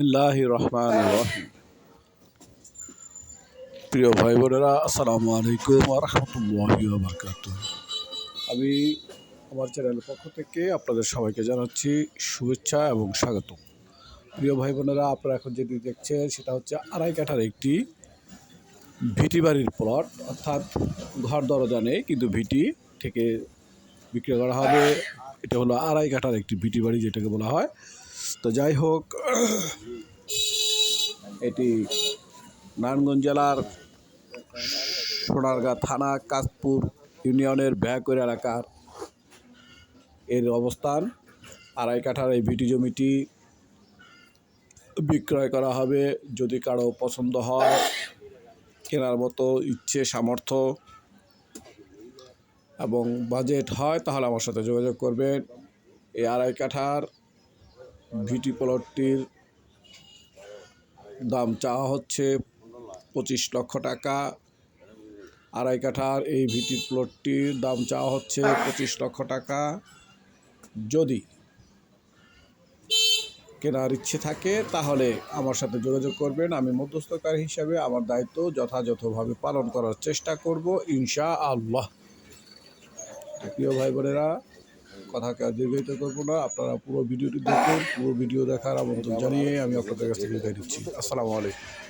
রহমানির রহিম। প্রিয় ভাই বোনেরা, আসসালামু আলাইকুম ওয়া রাহমাতুল্লাহি ওয়া বারাকাতুহু। আমি আমার চ্যানেলের পক্ষ থেকে আপনাদের সবাইকে জানাচ্ছি শুভেচ্ছা এবং স্বাগত। প্রিয় ভাই বোনেরা, আপনারা এখন যেটি দেখছেন সেটা হচ্ছে আড়াই কাঠার একটি ভিটি বাড়ির প্লট, অর্থাৎ ঘর দরজা নেই কিন্তু ভিটি থেকে বিক্রি করা হবে। এটা হলো আড়াই কাঠার একটি ভিটি বাড়ি যেটাকে বলা হয়। তো যাই হোক, এটি নারায়ণগঞ্জ জেলার সোনারগাঁ থানা কাশপুর ইউনিয়নের ব্যাকওয়ার এলাকার এর অবস্থান। আড়াই কাঠার এই ভিটি জমিটি বিক্রয় করা হবে। যদি কারো পছন্দ হয়, কেনার মতো ইচ্ছে সামর্থ্য এবং বাজেট হয়, তাহলে আমার সাথে যোগাযোগ করবেন। এই আড়াই কাঠার ভিটি প্লটটির দাম চাওয়া হচ্ছে 25 লক্ষ টাকা। আড়াই কাঠার এই ভিটি প্লটটির দাম চাওয়া হচ্ছে 25 লক্ষ টাকা। যদি কেনার ইচ্ছে থাকে তাহলে আমার সাথে যোগাযোগ করবেন। আমি মধ্যস্থকারী হিসাবে আমার দায়িত্ব যথাযথভাবে পালন করার চেষ্টা করব, ইনশাআল্লাহ। প্রিয় ভাই বোনেরা, কথাকে আর দীর্ঘায়িত করবো না, আপনারা পুরো ভিডিওটি দেখুন। পুরো ভিডিও দেখার আমন্ত্রণ জানিয়ে আমি আপনাদের কাছ থেকে বিদায় নিচ্ছি। আসসালামু আলাইকুম।